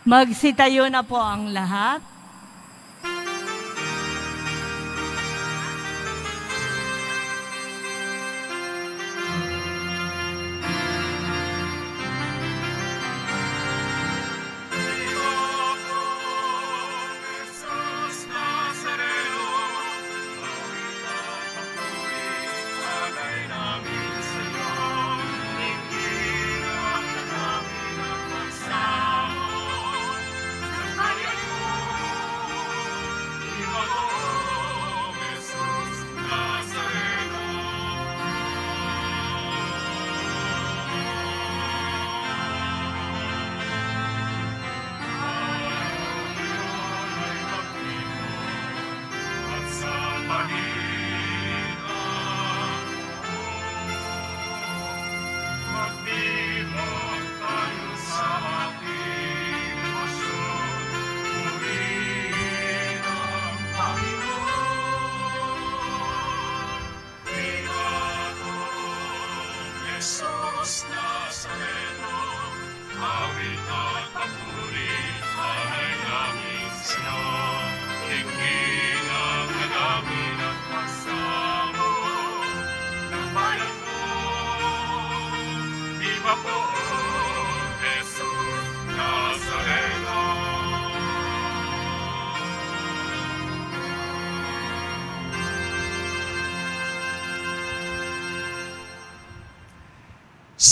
Magsitayo na po ang lahat.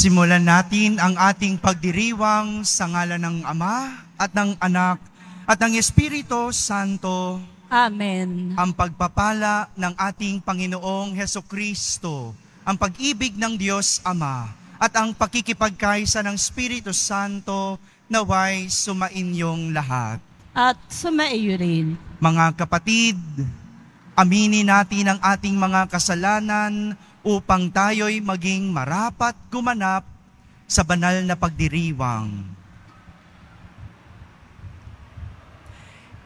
Simulan natin ang ating pagdiriwang sa ngalan ng Ama at ng Anak at ng Espiritu Santo. Amen. Ang pagpapala ng ating Panginoong Hesukristo, ang pag-ibig ng Diyos Ama at ang pakikipagkaisa ng Espiritu Santo naway sumainyong lahat. At sumaiyo rin. Mga kapatid, aminin natin ang ating mga kasalanan upang tayo'y maging marapat gumanap sa banal na pagdiriwang.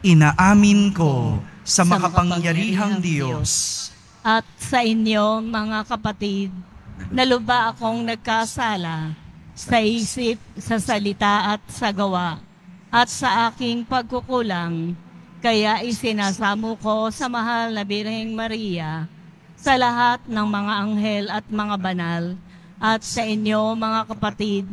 Inaamin ko sa makapangyarihang Diyos at sa inyo, mga kapatid, na lubha akong nagkasala sa isip, sa salita at sa gawa, at sa aking pagkukulang, kaya isinasamo ko sa mahal na Birheng Maria, sa lahat ng mga anghel at mga banal, at sa inyo, mga kapatid,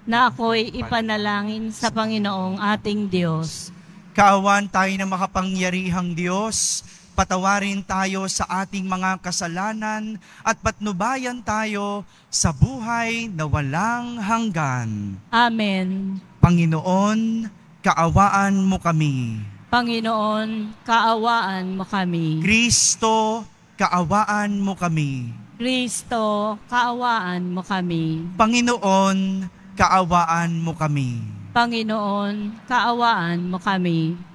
na ako'y ipanalangin sa Panginoong ating Diyos. Kaawan tayo ng makapangyarihang Diyos, patawarin tayo sa ating mga kasalanan at patnubayan tayo sa buhay na walang hanggan. Amen. Panginoon, kaawaan mo kami. Panginoon, kaawaan mo kami. Kristo, kaawaan mo kami. Kristo, kaawaan mo kami. Panginoon, kaawaan mo kami. Panginoon, kaawaan mo kami.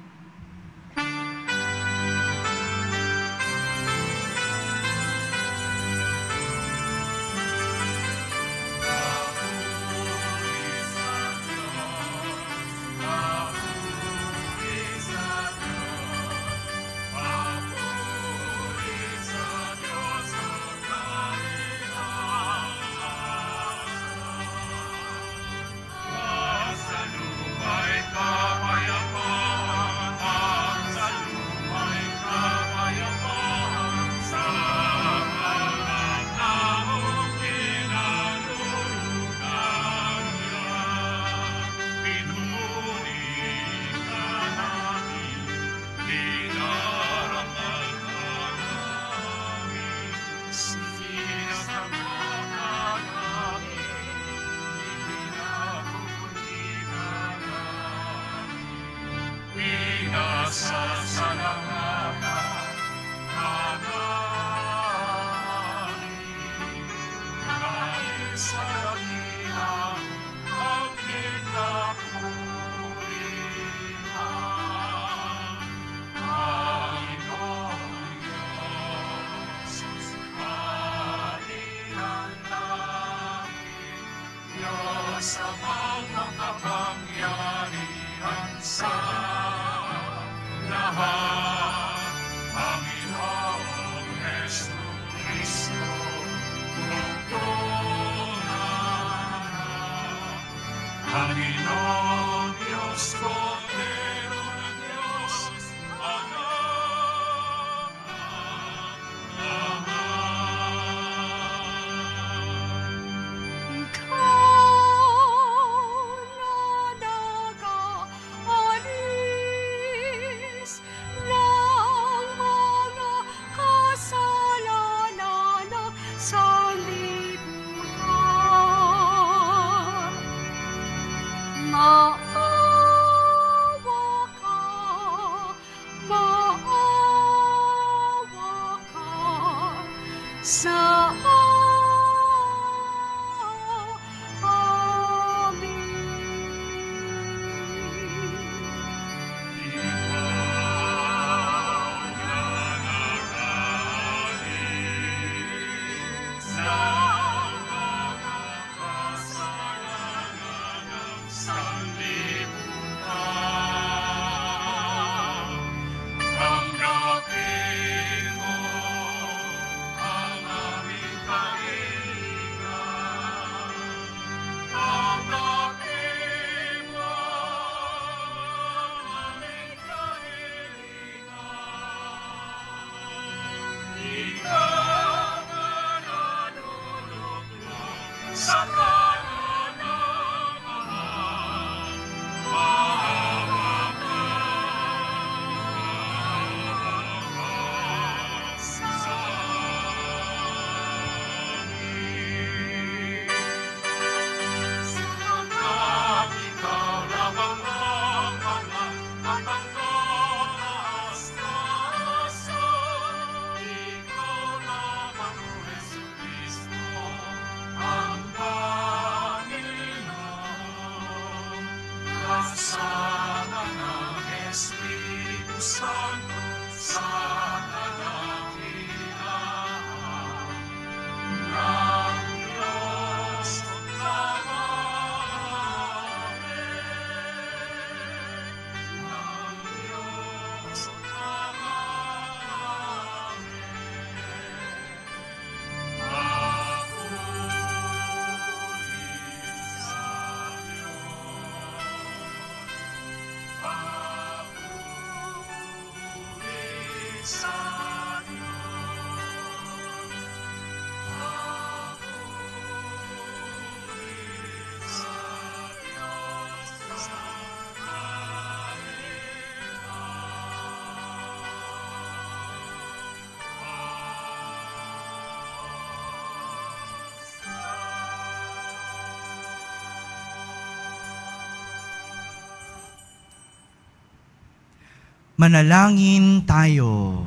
Manalangin tayo.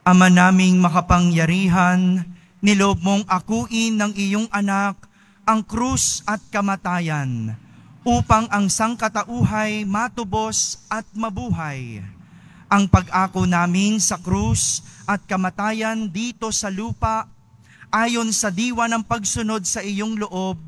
Ama naming makapangyarihan, niloob mong akuin ng iyong anak ang krus at kamatayan upang ang sangkatauhay matubos at mabuhay. Ang pag-ako namin sa krus at kamatayan dito sa lupa ayon sa diwa ng pagsunod sa iyong loob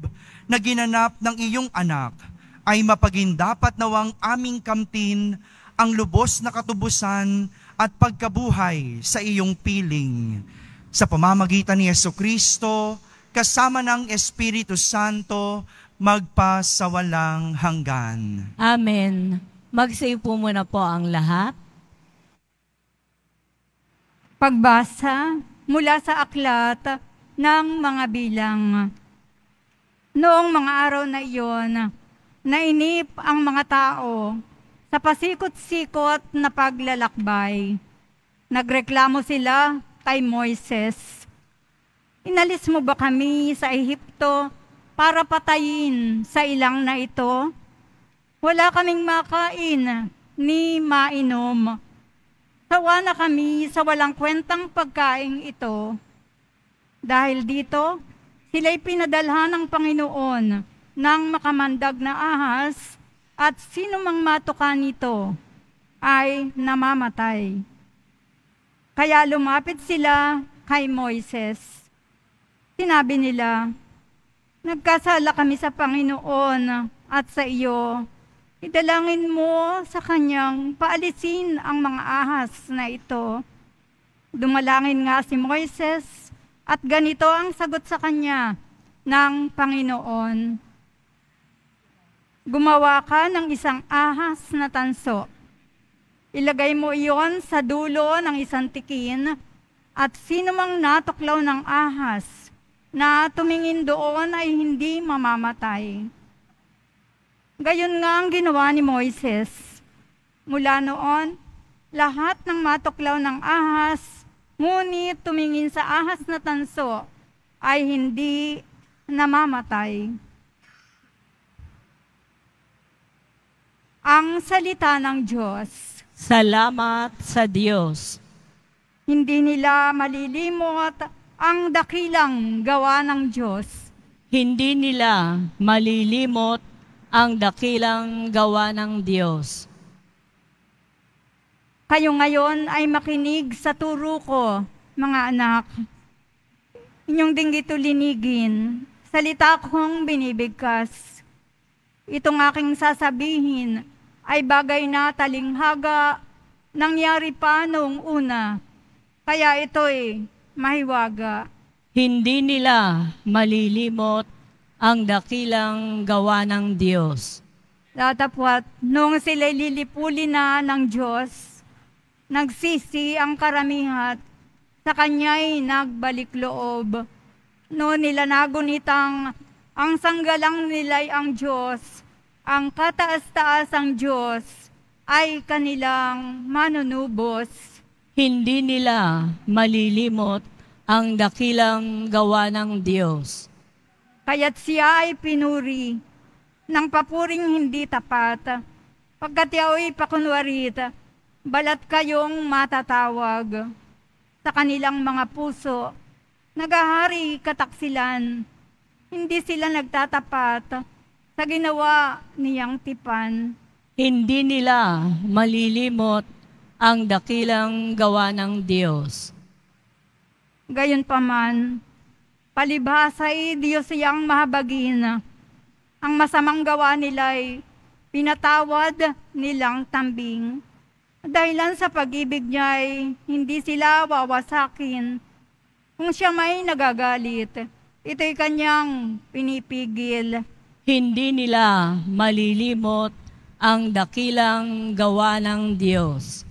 na ginanap ng iyong anak ay mapagindapat nawang aming kamtin ang lubos na katubusan at pagkabuhay sa iyong piling. Sa pamamagitan ni Jesucristo, kasama ng Espiritu Santo, magpasawalang hanggan. Amen. Magsiupo muna po ang lahat. Pagbasa mula sa aklat ng mga bilang. Noong mga araw na iyon, nainip ang mga tao sa pasikot-sikot na paglalakbay. Nagreklamo sila kay Moises, "Inalis mo ba kami sa Ehipto para patayin sa ilang na ito? Wala kaming makain ni mainom. Sawa na kami sa walang kwentang pagkain ito." Dahil dito, sila'y pinadalhan ng Panginoon ng makamandag na ahas, at sino mang matukan nito ay namamatay. Kaya lumapit sila kay Moises. Sinabi nila, "Nagkasala kami sa Panginoon at sa iyo. Idalangin mo sa kanyang paalisin ang mga ahas na ito." Dumalangin nga si Moises at ganito ang sagot sa kanya ng Panginoon, "Gumawa ka ng isang ahas na tanso. Ilagay mo iyon sa dulo ng isang tikin, at sino mang natuklaw ng ahas na tumingin doon ay hindi mamamatay." Gayon nga ang ginawa ni Moises. Mula noon, lahat ng matuklaw ng ahas, ngunit tumingin sa ahas na tanso, ay hindi namamatay. Ang salita ng Diyos. Salamat sa Diyos. Hindi nila malilimot ang dakilang gawa ng Diyos. Hindi nila malilimot ang dakilang gawa ng Diyos. Kayo ngayon ay makinig sa turo ko, mga anak. Inyong dinggit linigin, salita kong binibigkas. Itong aking sasabihin ay bagay na talinghaga, nangyari pa noong una, kaya ito'y mahiwaga. Hindi nila malilimot ang dakilang gawa ng Diyos. Datapwat, nung sila'y lilipulin na ng Diyos, Nagsisi ang karamihan, sa kanya'y nagbalik loob. No nila nagunitang ang sanggalang nila'y ang Diyos, ang kataas-taas ang Diyos ay kanilang manunubos. Hindi nila malilimot ang dakilang gawa ng Diyos. Kaya't siya ay pinuri ng papuring hindi tapat. Pagkat yao'y pakunwarit, balat kayong matatawag. Sa kanilang mga puso, nagahari kataksilan. Hindi sila nagtatapat sa ginawa niyang tipan. Hindi nila malilimot ang dakilang gawa ng Diyos. Gayunpaman, palibhasa'y Diyos siyang mahabagin. Ang masamang gawa nila'y pinatawad nilang tambing. Dahilan sa pag-ibig niya'y hindi sila wawasakin. Kung siya may nagagalit, ito'y kanyang pinipigil. Hindi nila malilimot ang dakilang gawa ng Diyos.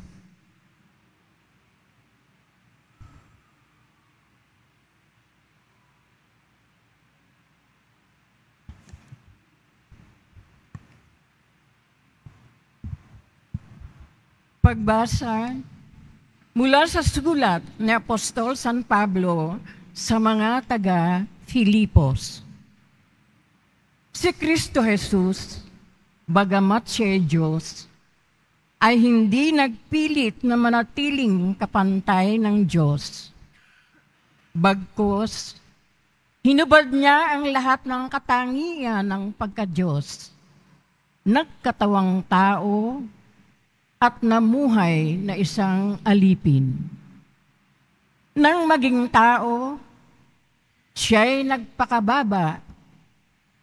Pagbasa mula sa sulat ni Apostol San Pablo sa mga taga-Filipos. Si Kristo Jesus, bagamat siya Diyos, ay hindi nagpilit na manatiling kapantay ng Diyos. Bagkus, hinubad niya ang lahat ng katangian ng pagka-Diyos. Nagkatawang tao at namuhay na isang alipin. Nang maging tao, siya'y nagpakababa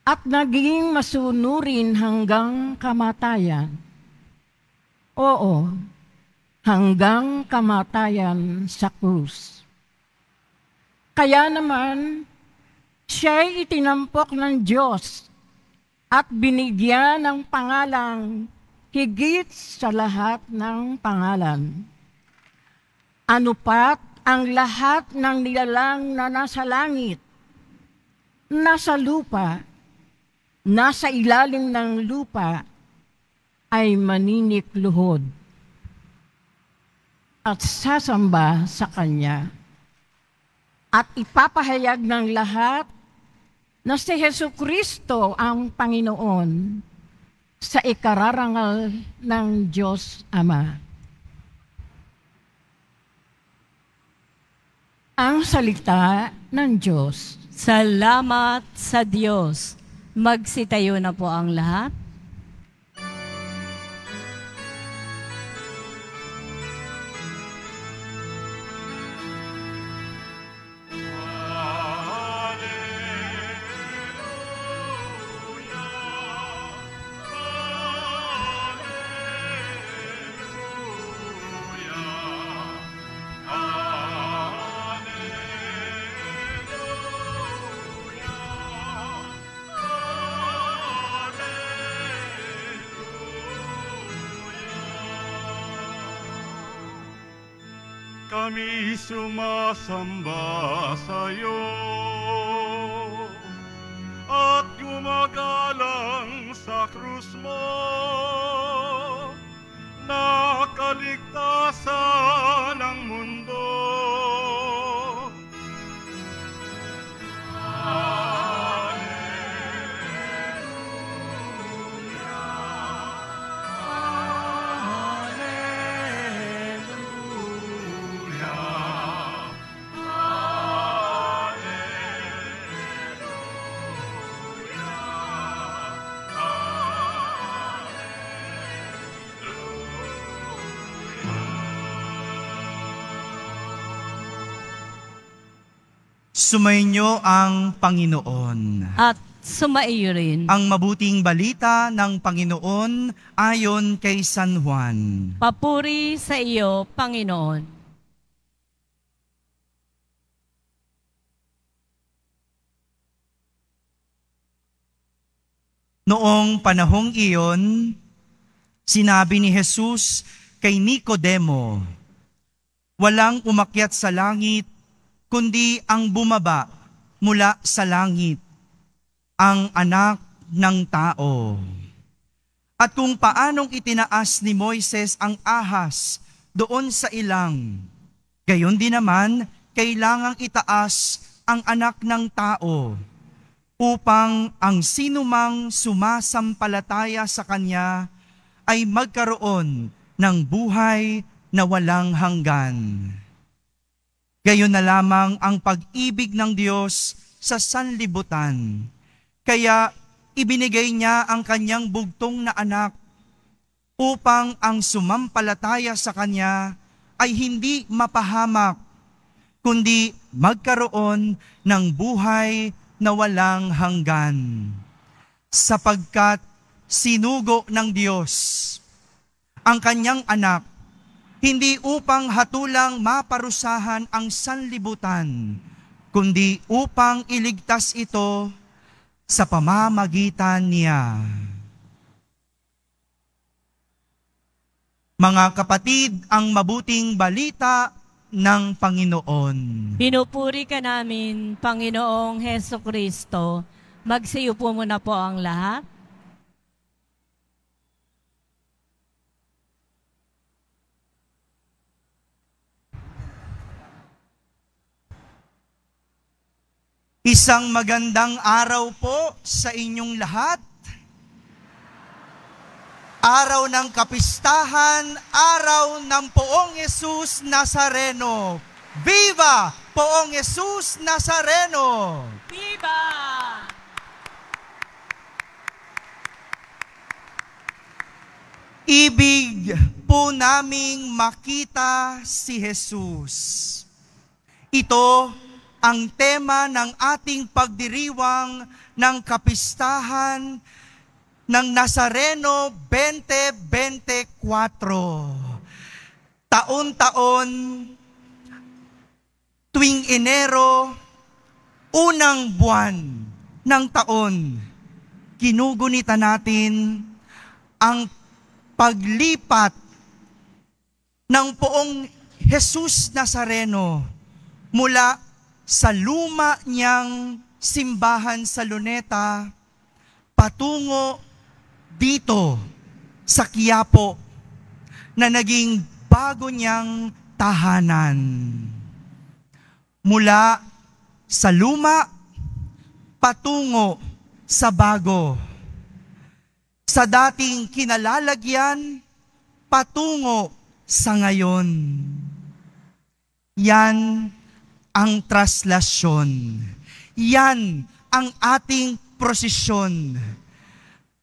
at naging masunurin hanggang kamatayan. Oo, hanggang kamatayan sa krus. Kaya naman, siya'y itinampok ng Diyos at binigyan ng pangalang higit sa lahat ng pangalan. Ano pat ang lahat ng nilalang na nasa langit, nasa lupa, nasa ilalim ng lupa, ay maninikluhod at sasamba sa Kanya. At ipapahayag ng lahat na si Jesucristo ang Panginoon sa ikararangal ng Diyos Ama. Ang salita ng Diyos. Salamat sa Diyos. Magsitayo na po ang lahat. Kami sumasamba sa iyo at gumagalang sa krus mo na kaligtasan ng mundo. Sumainyo ang Panginoon. At sumaiyo rin. Ang mabuting balita ng Panginoon ayon kay San Juan. Papuri sa iyo, Panginoon. Noong panahong iyon, sinabi ni Jesus kay Nicodemo, Walang umakyat sa langit, kundi ang bumaba mula sa langit, ang anak ng tao. At kung paanong itinaas ni Moises ang ahas doon sa ilang, gayon din naman kailangang itaas ang anak ng tao, upang ang sinumang sumasampalataya sa Kanya ay magkaroon ng buhay na walang hanggan. Gayon na lamang ang pag-ibig ng Diyos sa sanlibutan. Kaya ibinigay niya ang Kanyang bugtong na anak upang ang sumampalataya sa Kanya ay hindi mapahamak, kundi magkaroon ng buhay na walang hanggan. Sapagkat sinugo ng Diyos ang Kanyang anak, hindi upang hatulang maparusahan ang sanlibutan, kundi upang iligtas ito sa pamamagitan niya. Mga kapatid, ang mabuting balita ng Panginoon. Pinupuri ka namin, Panginoong Hesukristo. Magsiyo po muna po ang lahat. Isang magandang araw po sa inyong lahat. Araw ng kapistahan, araw ng Poong Jesus Nazareno. Viva Poong Jesus Nazareno! Viva! Ibig po naming makita si Jesus. Ito ang tema ng ating pagdiriwang ng kapistahan ng Nazareno 2024. Taon-taon, tuwing Enero, unang buwan ng taon, ginugunita natin ang paglipat ng Poong Jesus Nazareno mula sa luma niyang simbahan sa Luneta patungo dito sa Quiapo na naging bago niyang tahanan. Mula sa luma patungo sa bago. Sa dating kinalalagyan patungo sa ngayon. Yan ang traslasyon. Yan ang ating prosesyon.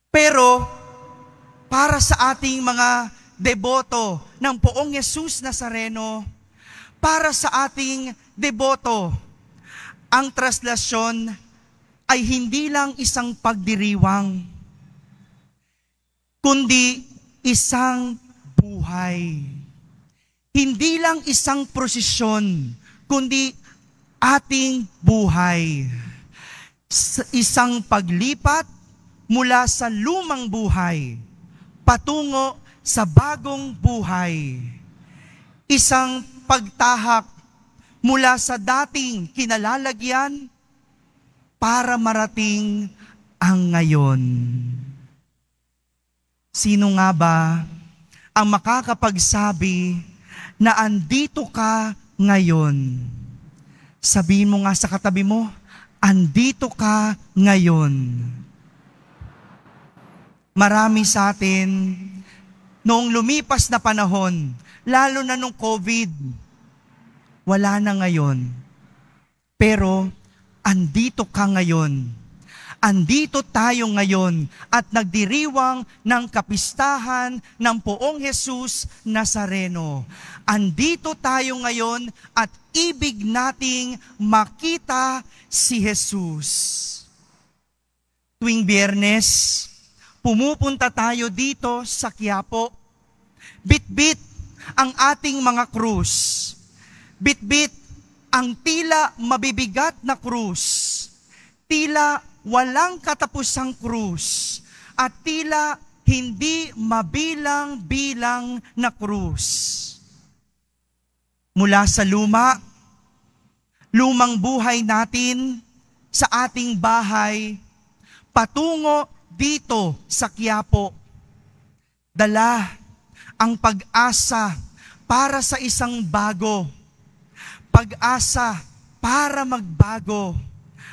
Pero para sa ating mga deboto ng Poong Jesus Nazareno, para sa ating deboto, ang traslasyon ay hindi lang isang pagdiriwang, kundi isang buhay. Hindi lang isang prosesyon, kundi ating buhay. Isang paglipat mula sa lumang buhay patungo sa bagong buhay. Isang pagtahak mula sa dating kinalalagyan para marating ang ngayon. Sino nga ba ang makakapagsabi na andito ka ngayon? Sabihin mo nga sa katabi mo, andito ka ngayon. Marami sa atin, noong lumipas na panahon, lalo na nung COVID, wala na ngayon. Pero, andito ka ngayon. Andito tayo ngayon at nagdiriwang ng kapistahan ng Poong Jesus Nazareno. Andito tayo ngayon at ibig nating makita si Jesus. Tuwing Biyernes, pumupunta tayo dito sa Quiapo. Bit-bit ang ating mga krus. Bit-bit ang tila mabibigat na krus. Tila walang katapusang krus at tila hindi mabilang-bilang na krus. mula sa lumang buhay natin sa ating bahay, patungo dito sa Quiapo. Dala ang pag-asa para sa isang bago, pag-asa para magbago,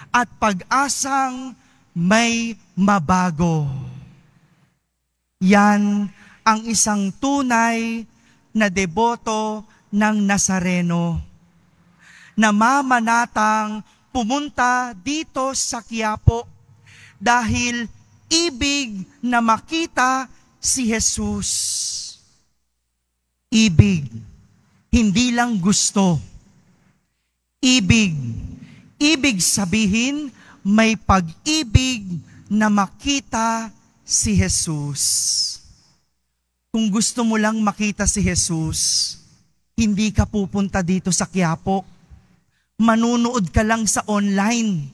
at pag-asang may mabago. Yan ang isang tunay na deboto ng Nazareno, namamanatang pumunta dito sa Quiapo dahil ibig na makita si Jesus. Ibig, hindi lang gusto. Ibig sabihin, may pag-ibig na makita si Jesus. Kung gusto mo lang makita si Jesus, hindi ka pupunta dito sa Quiapo. Manunood ka lang sa online.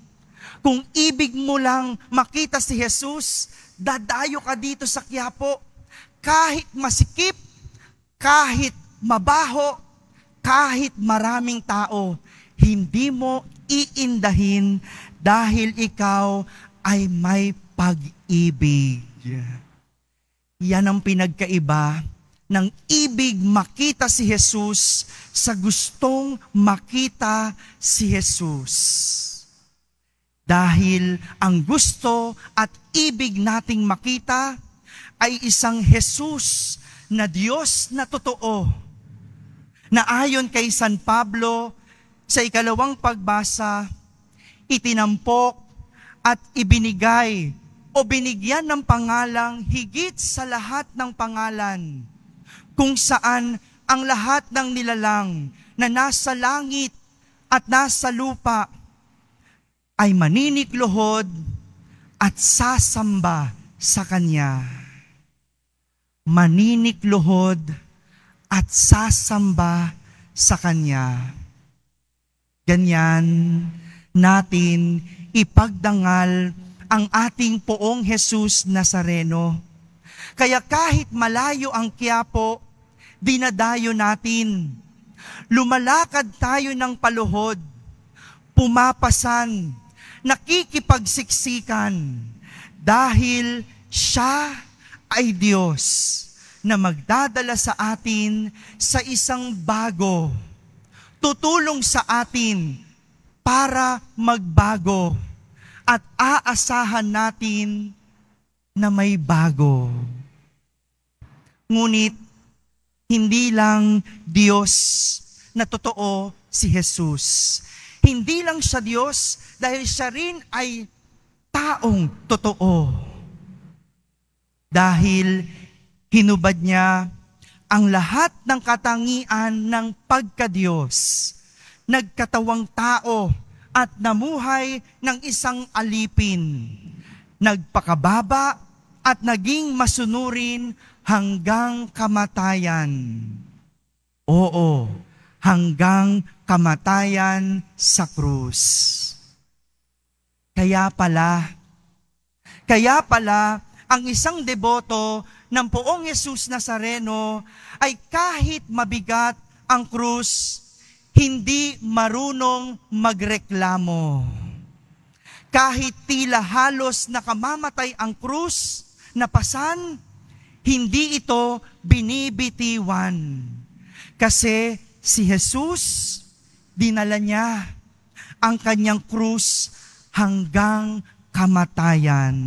Kung ibig mo lang makita si Jesus, dadayo ka dito sa Quiapo. Kahit masikip, kahit mabaho, kahit maraming tao, hindi mo iindahin dahil ikaw ay may pag-ibig. Yan ang pinagkaiba ng ibig makita si Jesus sa gustong makita si Jesus. Dahil ang gusto at ibig nating makita ay isang Jesus na Diyos na totoo, na ayon kay San Pablo sa 2 pagbasa, itinampok at ibinigay o binigyan ng pangalang higit sa lahat ng pangalan, kung saan ang lahat ng nilalang na nasa langit at nasa lupa ay maninikluhod at sasamba sa Kanya. Maninikluhod at sasamba sa Kanya. Ganyan natin ipagdangal ang ating Poong Jesus Nazareno. Kaya kahit malayo ang Quiapo, dinadayo natin. Lumalakad tayo ng paluhod, pumapasan, nakikipagsiksikan, dahil siya ay Diyos na magdadala sa atin sa isang bago, tutulong sa atin para magbago, at aasahan natin na may bago. Ngunit, hindi lang Diyos na totoo si Jesus. Hindi lang siya Diyos dahil siya rin ay taong totoo. Dahil hinubad niya ang lahat ng katangian ng pagka-Diyos. Nagkatawang tao at namuhay ng isang alipin. Nagpakababa at naging masunurin hanggang kamatayan. Oo, hanggang kamatayan sa krus. Kaya pala, ang isang deboto ng Poong Jesus Nazareno ay kahit mabigat ang krus, hindi marunong magreklamo. Kahit tila halos nakamamatay ang krus na pasan, hindi ito binibitiwan. Kasi si Jesus, dinala niya ang kanyang krus hanggang kamatayan.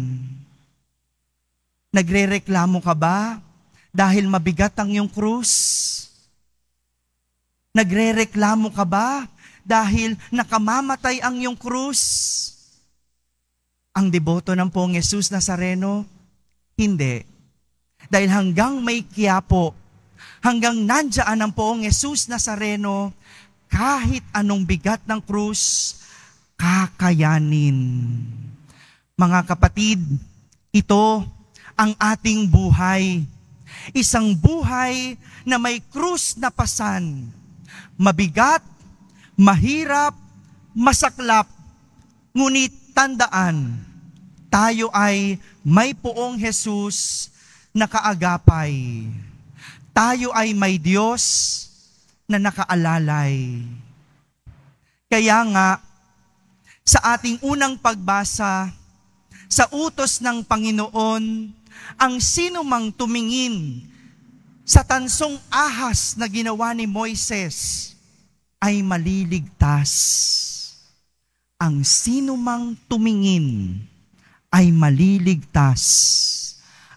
Nagrereklamo ka ba dahil mabigat ang iyong krus? Nagrereklamo ka ba dahil nakamamatay ang iyong krus? Ang deboto ng Poong Jesus Nazareno, hindi. Dahil hanggang may Quiapo, hanggang nandiyan ang Poong Jesus Nazareno, kahit anong bigat ng krus, kakayanin. Mga kapatid, ito ang ating buhay. Isang buhay na may krus na pasan. Mabigat, mahirap, masaklap. Ngunit tandaan, tayo ay may Poong Jesus na kaagapay. Tayo ay may Diyos na nakaalalay. Kaya nga, sa ating unang pagbasa, sa utos ng Panginoon, ang sino mang tumingin sa tansong ahas na ginawa ni Moises ay maliligtas. Ang sino mang tumingin ay maliligtas.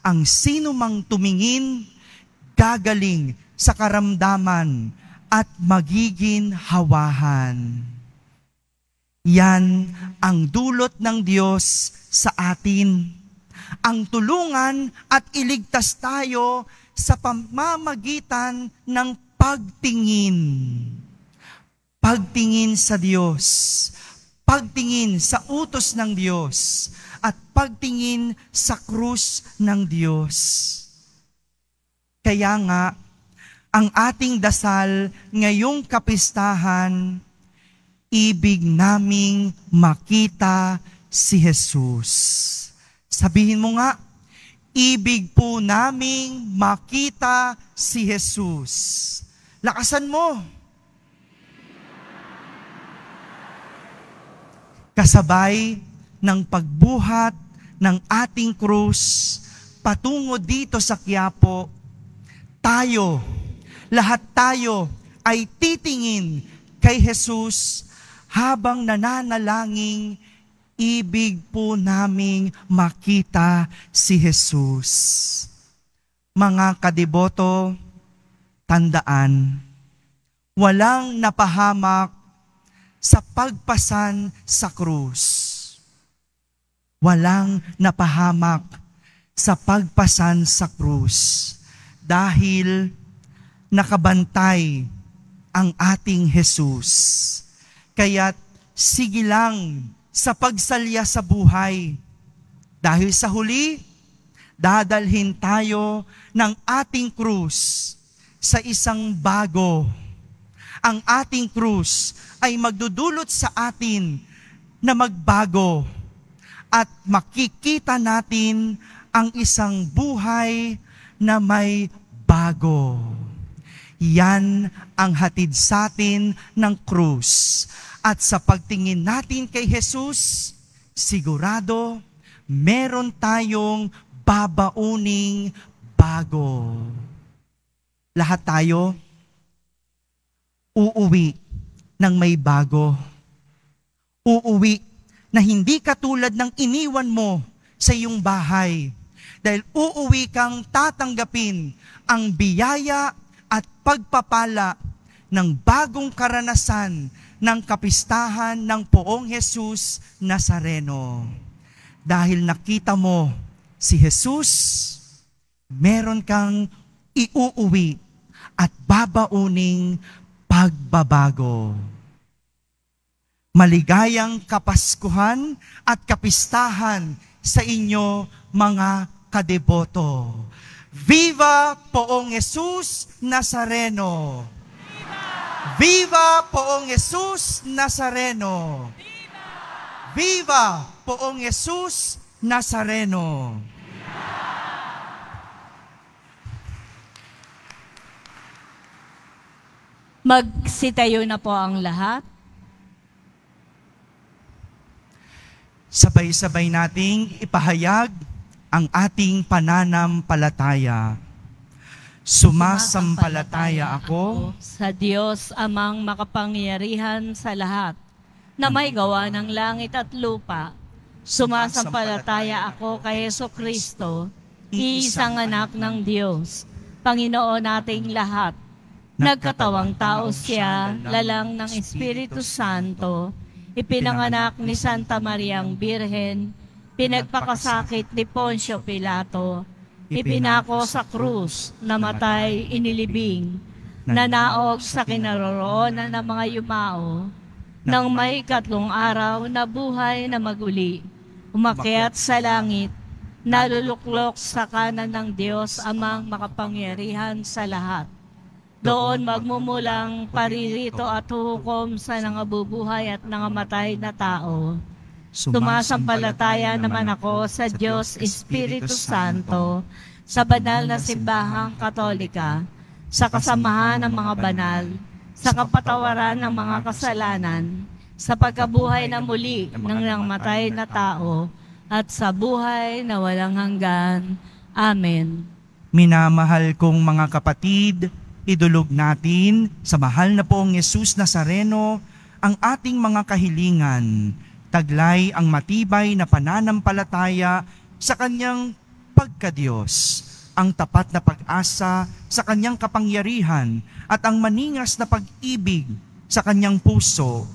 Ang sino mang tumingin, gagaling sa karamdaman at magiging hawahan. Yan ang dulot ng Diyos sa atin. Ang tulungan at iligtas tayo sa pamamagitan ng pagtingin. Pagtingin sa Diyos. Pagtingin sa utos ng Diyos. At pagtingin sa krus ng Diyos. Kaya nga, ang ating dasal ngayong kapistahan, ibig naming makita si Jesus. Sabihin mo nga, ibig po naming makita si Jesus. Lakasan mo. Kasabay ng pagbuhat ng ating krus patungo dito sa Quiapo, lahat tayo ay titingin kay Jesus habang nananalangin, ibig po naming makita si Jesus. Mga kadeboto, tandaan, walang napahamak sa pagpasan sa krus. Walang napahamak sa pagpasan sa krus dahil nakabantay ang ating Jesus. Kaya't sige lang sa pagsalya sa buhay. Dahil sa huli, dadalhin tayo ng ating krus sa isang bago. Ang ating krus ay magdudulot sa atin na magbago at makikita natin ang isang buhay na may bago. Yan ang hatid sa atin ng krus. At sa pagtingin natin kay Jesus, sigurado meron tayong babauning bago. Lahat tayo uuwi ng may bago. Uuwi na hindi katulad ng iniwan mo sa iyong bahay. Dahil uuwi kang tatanggapin ang biyaya at pagpapala ng bagong karanasan ng kapistahan ng Poong Jesus Nazareno. Dahil nakita mo si Jesus, meron kang iuuwi at babauning pagbabago. Maligayang Kapaskuhan at kapistahan sa inyo mga kadeboto. Viva Poong Jesus Nazareno! Viva! Viva Poong Jesus Nazareno! Viva! Viva Poong Jesus Nazareno! Magsitayo na po ang lahat. Sabay-sabay nating ipahayag ang ating pananampalataya. Sumasampalataya ako sa Diyos amang makapangyarihan sa lahat, na may gawa ng langit at lupa. Sumasampalataya ako kay Jesucristo, iisang anak ng Diyos, Panginoon nating lahat. Nagkatawang tao siya, lalang ng Espiritu Santo, ipinanganak ni Santa Mariang Birhen, pinagpakasakit ni Poncio Pilato, ipinako sa krus, namatay, inilibing, nanaog sa kinaroroonan ng mga yumao, nang may 3 araw na buhay na maguli, umakyat sa langit, naluluklok sa kanan ng Diyos amang makapangyarihan sa lahat. Doon magmumulang paririto at huhukom sa nangabubuhay at nangamatay na tao. Sumasampalataya naman ako sa Diyos Espiritu Santo, sa banal na simbahang Katolika, sa kasamahan ng mga banal, sa kapatawaran ng mga kasalanan, sa pagkabuhay na muli ng namatay na tao, at sa buhay na walang hanggan. Amen. Minamahal kong mga kapatid, idulog natin sa mahal na poong Yesus Nazareno ang ating mga kahilingan, taglay ang matibay na pananampalataya sa Kanyang pagkadiyos, ang tapat na pag-asa sa Kanyang kapangyarihan at ang maningas na pag-ibig sa Kanyang puso.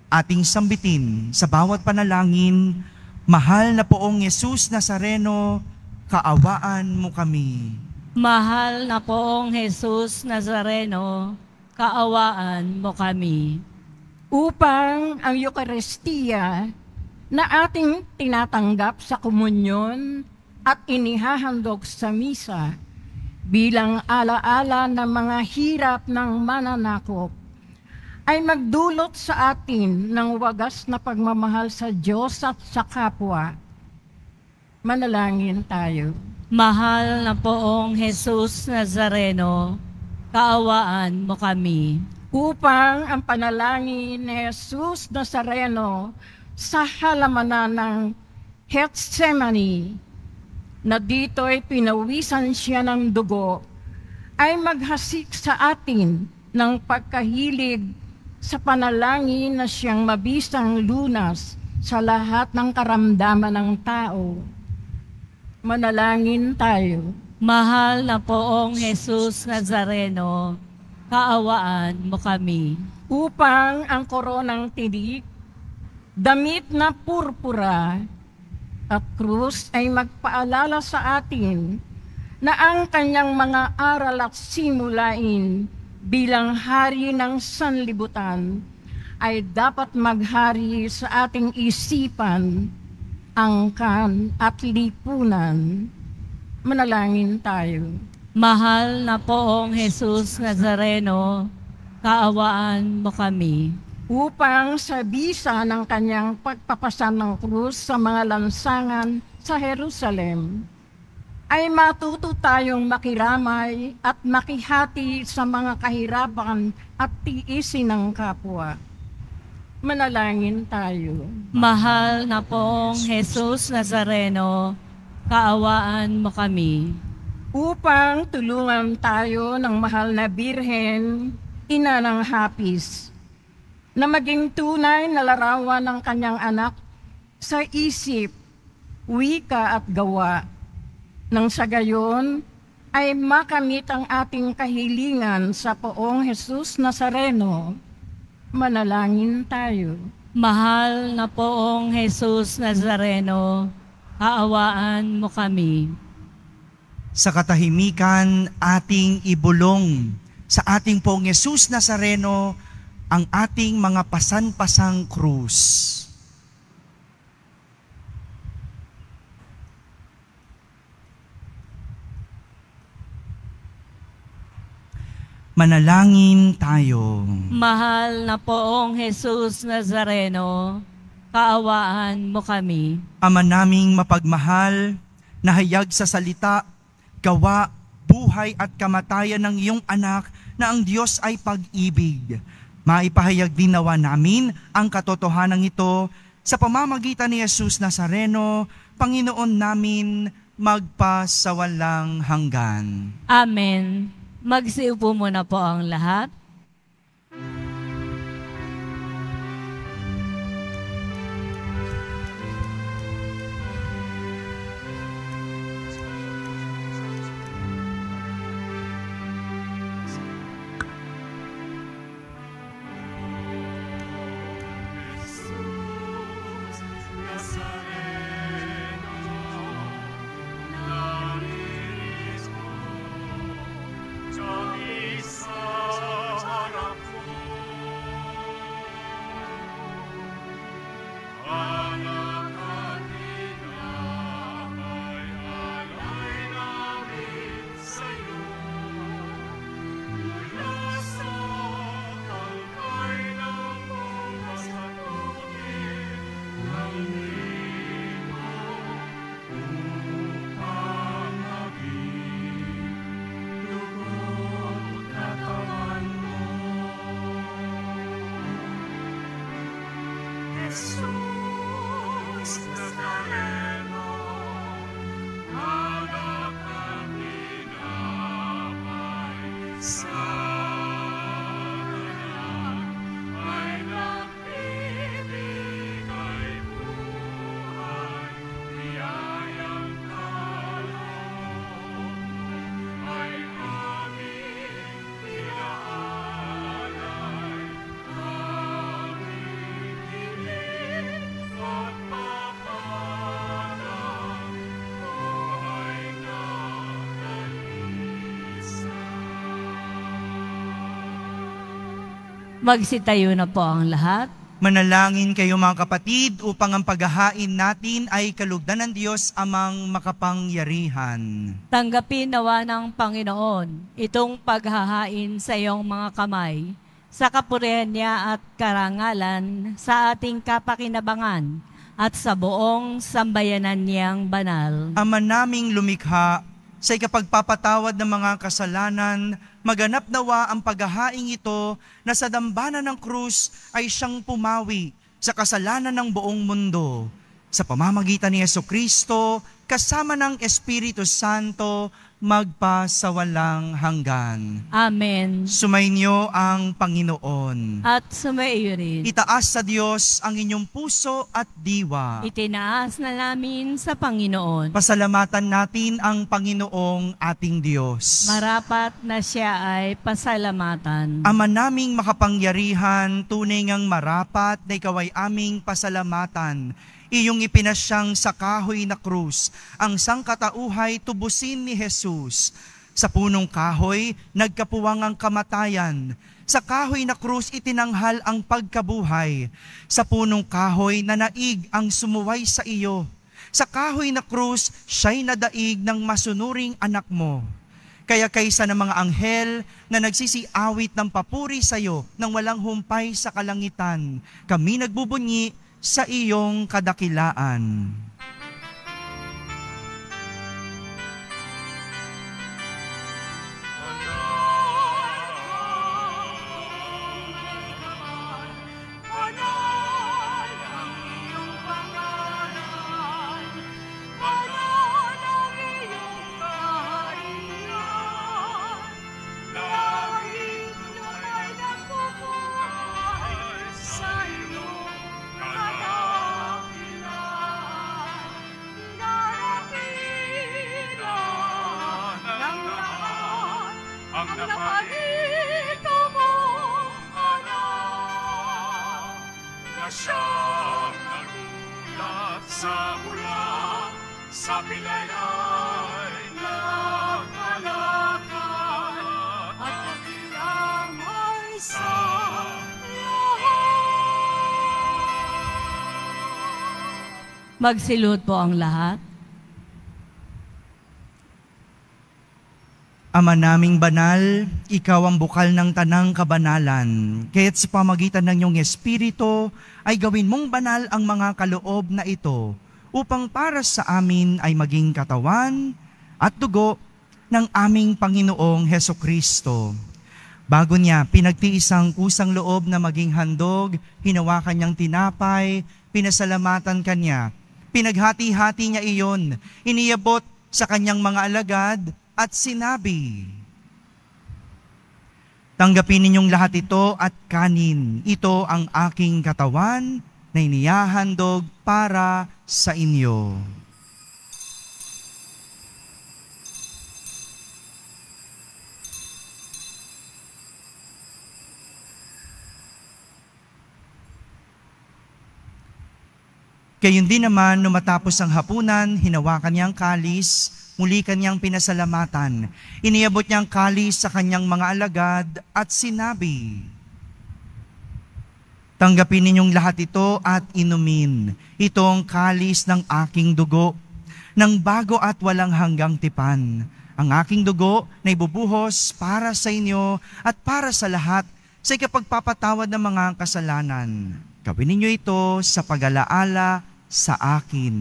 Ating sambitin sa bawat panalangin, mahal na poong Yesus Nazareno, kaawaan mo kami. Mahal na poong Jesus Nazareno, kaawaan mo kami. Upang ang Eucharistia na ating tinatanggap sa komunyon at inihahandog sa misa bilang alaala ng mga hirap ng mananakop ay magdulot sa atin ng wagas na pagmamahal sa Diyos at sa kapwa. Manalangin tayo. Mahal na poong Jesus Nazareno, kaawaan mo kami. Upang ang panalangin ni Jesus Nazareno sa halamanan ng Gethsemane, na dito'y pinawisan siya ng dugo, ay maghasik sa atin ng pagkahilig sa panalangin na siyang mabisang lunas sa lahat ng karamdaman ng tao. Manalangin tayo. Mahal na poong Jesus Nazareno, kaawaan mo kami. Upang ang koronang tinik, damit na purpura at krus ay magpaalala sa atin na ang kanyang mga aral at simulain bilang hari ng sanlibutan ay dapat maghari sa ating isipan, angkan at lipunan. Manalangin tayo. Mahal na poong Jesus Nazareno, kaawaan mo kami. Upang sa bisa ng kanyang pagpapasan ng krus sa mga lansangan sa Jerusalem, ay matuto tayong makiramay at makihati sa mga kahirapan at tiisin ng kapwa. Manalangin tayo. Mahal na poong Jesus Nazareno, kaawaan mo kami. Upang tulungan tayo ng mahal na Birhen, ina ng hapis, na maging tunay na larawan ng kanyang anak sa isip, wika at gawa, nang sa gayon ay makamit ang ating kahilingan sa poong Jesus Nazareno. Manalangin tayo. Mahal na poong Jesus Nazareno, kaawaan mo kami. Sa katahimikan, ating ibulong sa ating poong Jesus Nazareno ang ating mga pasan-pasang krus. Manalangin tayo. Mahal na poong Jesus Nazareno, kaawaan mo kami. Ama naming mapagmahal, na hayag sa salita, gawa, buhay at kamatayan ng iyong anak na ang Diyos ay pag-ibig. Maipahayag din nawa namin ang katotohanan ito sa pamamagitan ni Jesus Nazareno, Panginoon namin, magpasawalang hanggan. Amen. Magsiupo muna po ang lahat. Magsitayo na po ang lahat. Manalangin kayo mga kapatid upang ang paghahain natin ay kalugdan ng Diyos amang makapangyarihan. Tanggapin nawa ng Panginoon itong paghahain sa iyong mga kamay, sa kapurihan niya at karangalan, sa ating kapakinabangan, at sa buong sambayanan niyang banal. Ama naming lumikha, sa ikapagpapatawad ng mga kasalanan, maganap nawa ang paghahaing ito na sa dambana ng krus ay siyang pumawi sa kasalanan ng buong mundo. Sa pamamagitan ni Jesucristo, kasama ng Espiritu Santo, magpasawalang hanggan. Amen. Sumainyo ang Panginoon. At sumaiyo rin. Itaas sa Diyos ang inyong puso at diwa. Itinaas na namin sa Panginoon. Pasalamatan natin ang Panginoong ating Diyos. Marapat na siya ay pasalamatan. Ama naming makapangyarihan, tunay ngang marapat na ikaw ay aming pasalamatan. Iyong ipinasyang sa kahoy na krus, ang sangkatauhay tubusin ni Jesus. Sa punong kahoy, nagkapuwang ang kamatayan. Sa kahoy na krus, itinanghal ang pagkabuhay. Sa punong kahoy, nanaig ang sumuway sa iyo. Sa kahoy na krus, siya'y nadaig ng masunuring anak mo. Kaya kaysa ng mga anghel na nagsisiawit ng papuri sa iyo nang walang humpay sa kalangitan, kami nagbubunyi sa iyong kadakilaan. Magsilot po ang lahat. Ama naming banal, ikaw ang bukal ng tanang kabanalan. Kaya't sa pamagitan ng iyong Espiritu, ay gawin mong banal ang mga kaloob na ito, upang para sa amin ay maging katawan at dugo ng aming Panginoong Hesukristo. Bago niya pinagtiis ang kusang loob na maging handog, hinawakan niyang tinapay, pinasalamatan kanya, pinaghati-hati niya iyon, iniabot sa kanyang mga alagad at sinabi, "Tanggapin ninyong lahat ito at kanin. Ito ang aking katawan na inihahandog para sa inyo." Gayon din naman, nung matapos ang hapunan, hinawakan niya ang kalis, muli kanyang pinasalamatan. Iniabot niya ang kalis sa kanyang mga alagad at sinabi, "Tanggapin ninyong lahat ito at inumin. Ito ang kalis ng aking dugo, ng bago at walang hanggang tipan. Ang aking dugo na ibubuhos para sa inyo at para sa lahat sa ikapagpapatawad ng mga kasalanan. Gawin ninyo ito sa pag-alaala sa akin."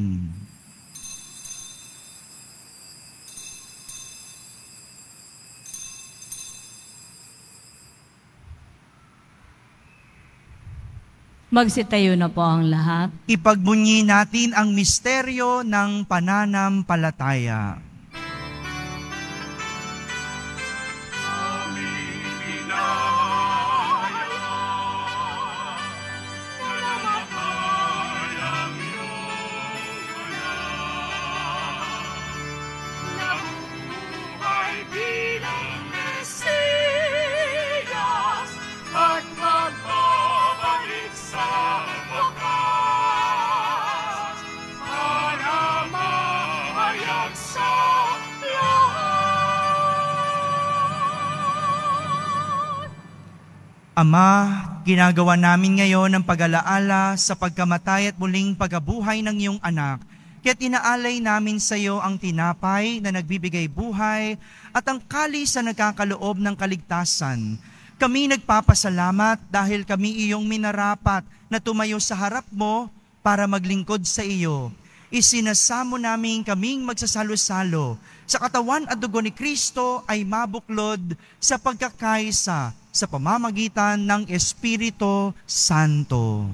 Magsitayo na po ang lahat. Ipagbunyi natin ang misteryo ng pananampalataya. Amin. Ama, ginagawa namin ngayon ang pag-alaala sa pagkamatay at muling pagkabuhay ng iyong anak. Kaya't inaalay namin sa iyo ang tinapay na nagbibigay buhay at ang kalis na nagkakaloob ng kaligtasan. Kami nagpapasalamat dahil kami iyong minarapat na tumayo sa harap mo para maglingkod sa iyo. Isinasamo namin kaming magsasalo-salo sa katawan at dugo ni Kristo ay mabuklod sa pagkakaisa sa pamamagitan ng Espiritu Santo.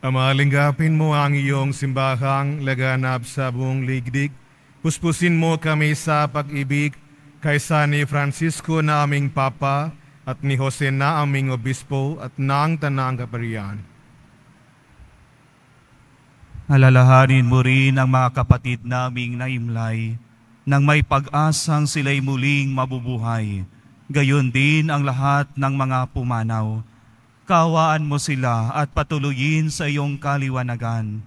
Ama, linggapin mo ang iyong simbahang laganap sa buong ligdig. Puspusin mo kami sa pag-ibig kaysa ni Francisco na aming Papa at ni Jose na aming Obispo at ng Tanang Kaparian. Alalahanin mo rin ang mga kapatid naming naimlay nang may pag-asang sila'y muling mabubuhay. Gayon din ang lahat ng mga pumanaw. Kawaan mo sila at patuloyin sa iyong kaliwanagan.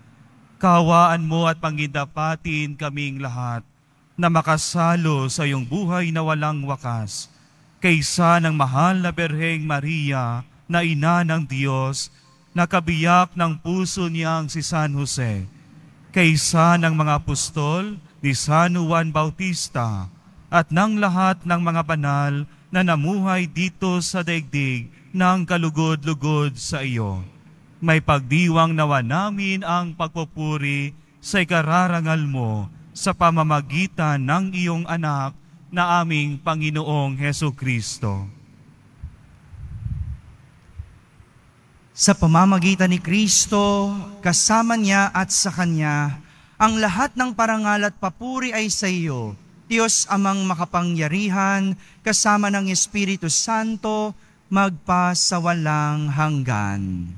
Kawaan mo at pangindapatin kaming lahat na makasalo sa iyong buhay na walang wakas. Kaysa ng mahal na Birheng Maria na ina ng Diyos, na kabiyak ng puso niyang si San Jose. Kaysa ng mga apostol ni San Juan Bautista at ng lahat ng mga banal na namuhay dito sa daigdig ng kalugod-lugod sa iyo. May pagdiwang nawa namin ang pagpupuri sa ikararangal mo sa pamamagitan ng iyong anak na aming Panginoong Hesukristo. Sa pamamagitan ni Kristo, kasama niya at sa Kanya, ang lahat ng parangal at papuri ay sa iyo, Diyos Amang makapangyarihan, kasama ng Espiritu Santo, magpa sa walang hanggan.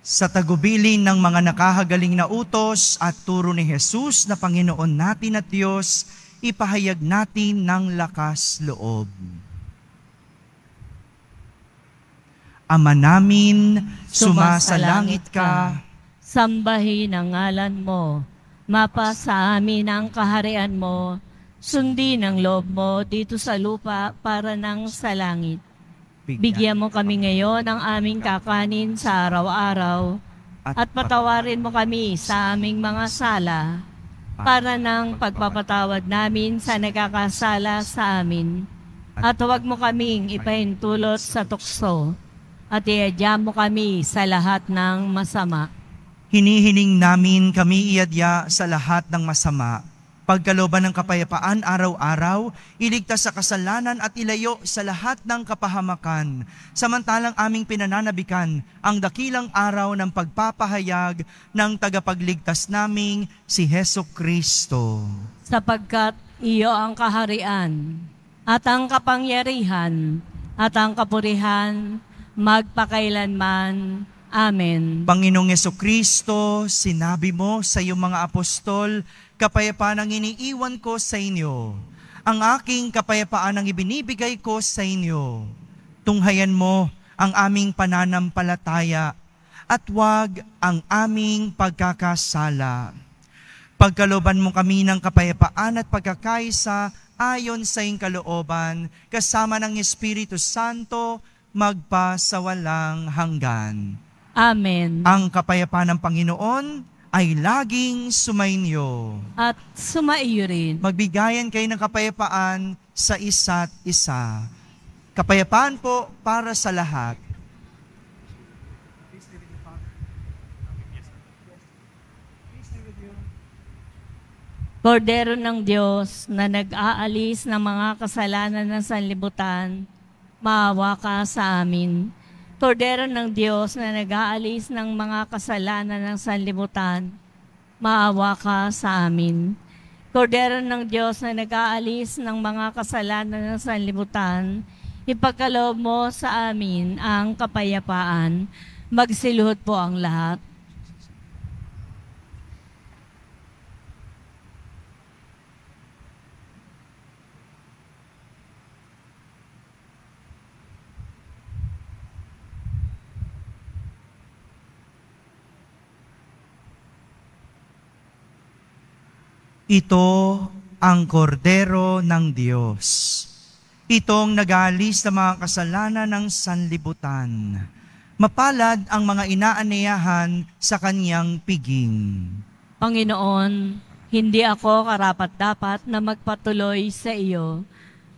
Sa tagubilin ng mga nakahagaling na utos at turo ni Jesus na Panginoon natin at Diyos, ipahayag natin ng lakas loob. Ama namin, sumasalangit ka. Sambahin ang ngalan mo. Mapa sa amin ang kaharian mo. Sundin ang loob mo dito sa lupa para nang sa langit. Bigyan mo kami ngayon ng aming kakanin sa araw-araw at patawarin mo kami sa aming mga sala para ng pagpapatawad namin sa nagkakasala sa amin. At huwag mo kaming ipahintulot sa tukso at iadya mo kami sa lahat ng masama. Hinihiling namin kami iadya sa lahat ng masama. Pagkalooban ng kapayapaan araw-araw, iligtas sa kasalanan at ilayo sa lahat ng kapahamakan. Samantalang aming pinananabikan ang dakilang araw ng pagpapahayag ng tagapagligtas naming si Hesukristo. Sapagkat iyo ang kaharian at ang kapangyarihan at ang kapurihan magpakailanman. Amen. Panginoong Hesukristo, sinabi mo sa iyong mga apostol, kapayapaan ang iniiwan ko sa inyo. Ang aking kapayapaan ang ibinibigay ko sa inyo. Tunghayan mo ang aming pananampalataya at huwag ang aming pagkakasala. Pagkalooban mo kami ng kapayapaan at pagkakaisa ayon sa iyong kalooban, kasama ng Espiritu Santo, magpa sa walang hanggan. Amen. Ang kapayapaan ng Panginoon ay laging sumainyo. At sumaiyo rin. Magbigayan kayo ng kapayapaan sa isa't isa. Kapayapaan po para sa lahat. Kordero ng Diyos na nag-aalis ng mga kasalanan ng sanlibutan, maawa ka sa amin. Kordero ng Diyos na nag-aalis ng mga kasalanan ng sanlibutan, maawa ka sa amin. Kordero ng Diyos na nag-aalis ng mga kasalanan ng sanlibutan, ipagkaloob mo sa amin ang kapayapaan. Magsiluhod po ang lahat. Ito ang kordero ng Diyos. Itong nag-aalis ng mga kasalanan ng sanlibutan. Mapalad ang mga inaaniyahan sa kanyang piging. Panginoon, hindi ako karapat-dapat na magpatuloy sa iyo.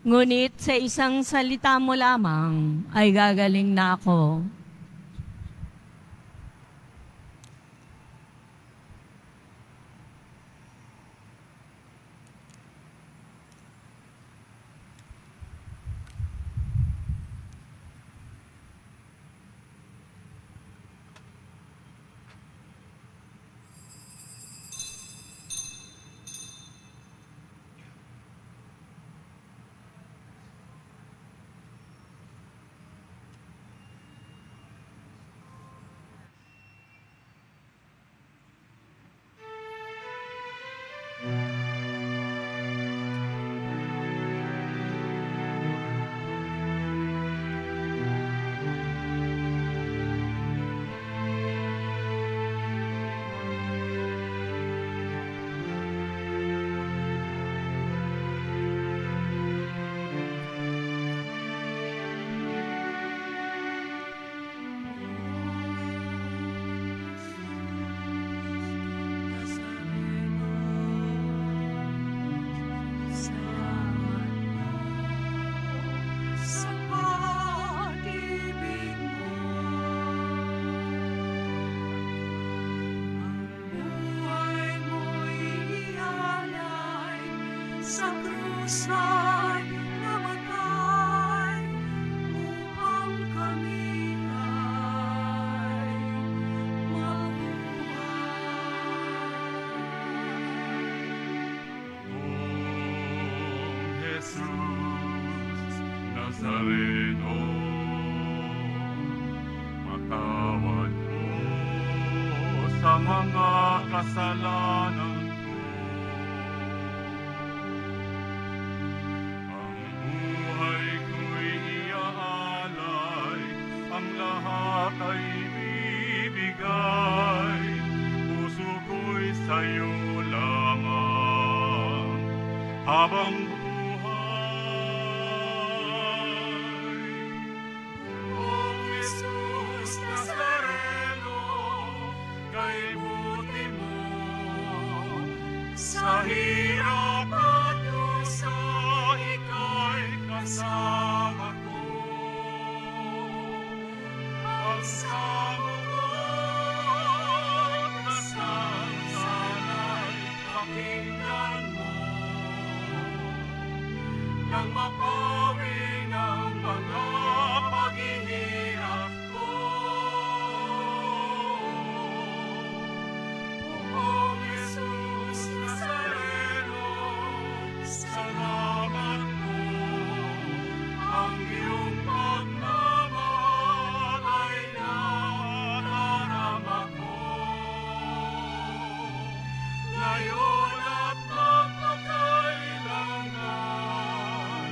Ngunit sa isang salita mo lamang ay gagaling na ako. Nazareno, matawad mo sa mga kasalanan ko. Ang buhay ko'y iaalay, ang lahat ay bibigay. Puso ko'y sa'yo lamang habang sa hirap at dusa, ika'y kasama ko. Pagsamo ko't nasansanay, pakinggan mo, nang mapawi ng mga paghihirap ko. Salamat po, ang iyong pagmamahal ay nadarama ko. Ngayon at magpakailanman,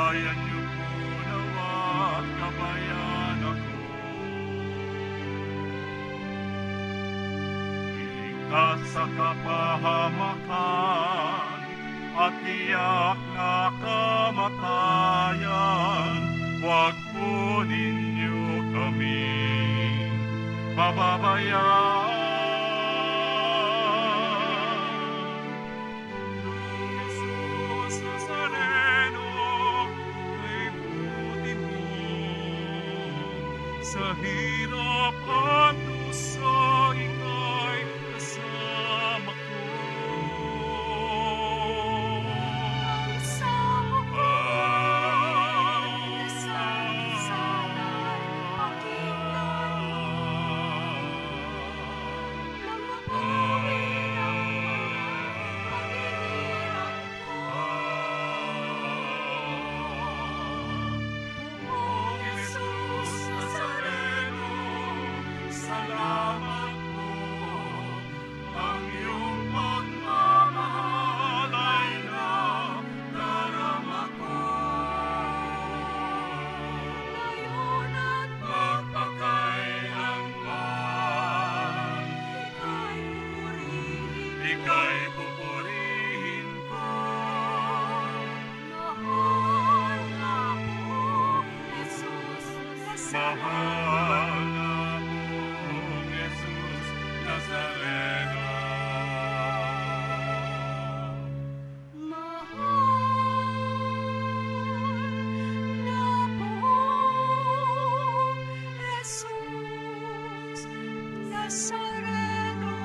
Gabayan niyo po nawa at gabayan ako. Iligtas sa kapahamakan at tiyak na kamatayan, huwag po ninyo kami pababayaan. Jesus Nazareno, ay buti mo sa hirap at dusa, ika'y kasama ko. Kasama ko, nasasana'y pakinggan mo. Nang mapawi ang paghihirap ko. Pumong Jesus Nazareno, salamat po. Ang iyong pagmamahal ay nadarama ko. Ngayon at magpakailanman, ika'y pupurihin ko. Mahal na po, Jesus Mahal na pong Jesus Nazareno. Mahal na po, Jesus Nazareno.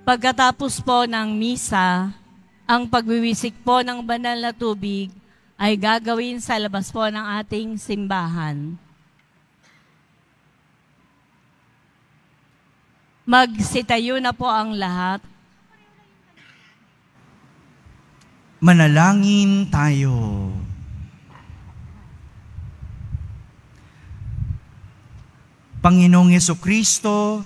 Pagkatapos po ng misa, ang pagwiwisik po ng banal na tubig ay gagawin sa labas po ng ating simbahan. Magsitayo na po ang lahat. Manalangin tayo. Panginoong Hesukristo,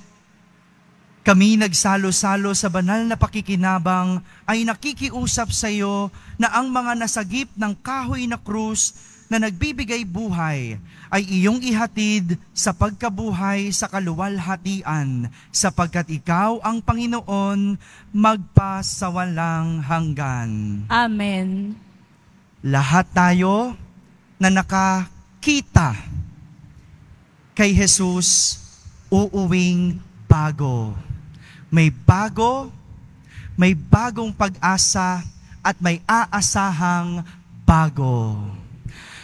kami nagsalo-salo sa banal na pakikinabang ay nakikiusap sa iyo na ang mga nasagip ng kahoy na krus na nagbibigay buhay ay iyong ihatid sa pagkabuhay sa kaluwalhatian, sapagkat ikaw ang Panginoon magpasawalang hanggan. Amen. Lahat tayo na nakakita kay Jesus uuwing bago. May bagong pag-asa at may aasahang bago.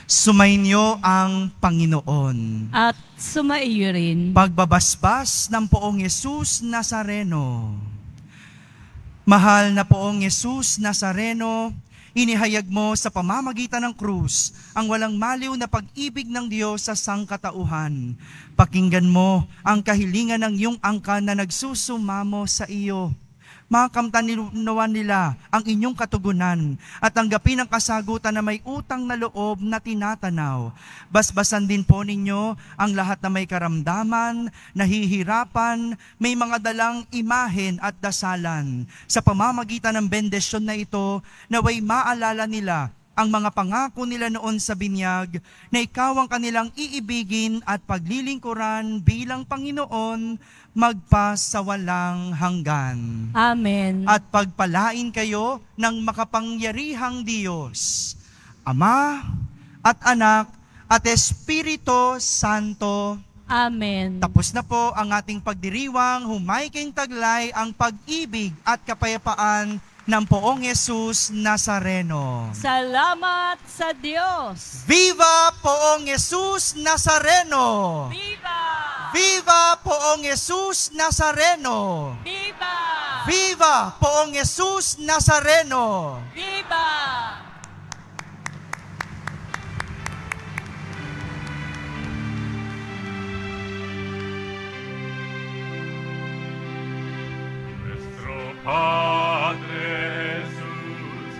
Sumainyo ang Panginoon. At sumaiyo rin. Pagbabasbas ng Poong Jesus Nazareno. Mahal na Poong Jesus Nazareno, inihayag mo sa pamamagitan ng krus ang walang maliw na pag-ibig ng Diyos sa sangkatauhan. Pakinggan mo ang kahilingan ng iyong angkan na nagsusumamo sa iyo. Makamtanawan nila ang inyong katugunan at tanggapin ang kasagutan na may utang na loob na tinatanaw. Basbasan din po ninyo ang lahat na may karamdaman, nahihirapan, may mga dalang imahen at dasalan. Sa pamamagitan ng bendisyon na ito, naway maalala nila ang mga pangako nila noon sa binyag na ikaw ang kanilang iibigin at paglilingkuran bilang Panginoon magpasawalang hanggan. Amen. At pagpalain kayo ng makapangyarihang Diyos, Ama at Anak at Espiritu Santo. Amen. Tapos na po ang ating pagdiriwang, humaiking taglay ang pag-ibig at kapayapaan ng Poong Jesus Nazareno. Salamat sa Diyos. Viva Poong Jesus Nazareno! Viva! Viva Poong Jesus Nazareno! Viva! Viva Poong Jesus Nazareno! Viva! Nuestro Padre Jesús,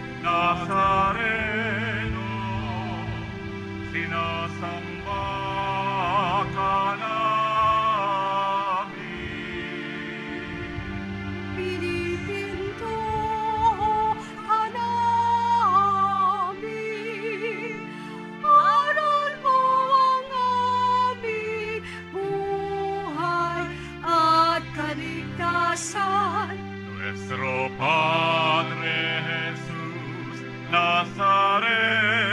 kaligtasan. Nuestro Padre Jesús Nazareno,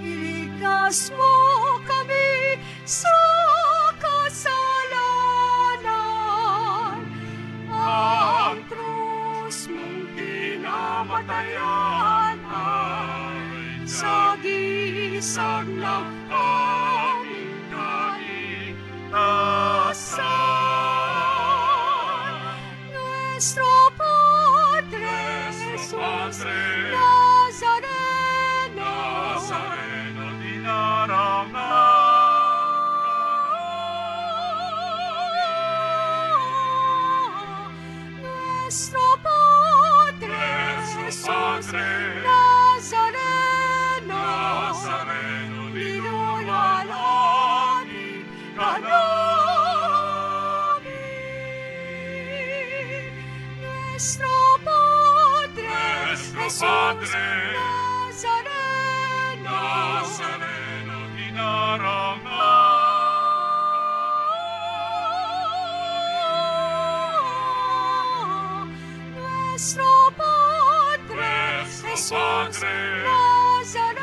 Iligtas mo kami sa kasalanan. Ang krus mong kinamatayan ay sagisag ng aming kaligtasan. Nuestro Padre Jesus Nazareno, Nuestro Padre Jesus Nazareno, linalangin ka namin. Nuestro Padre Jesus Nazareno, Nuestro Padre Jesus Nazareno,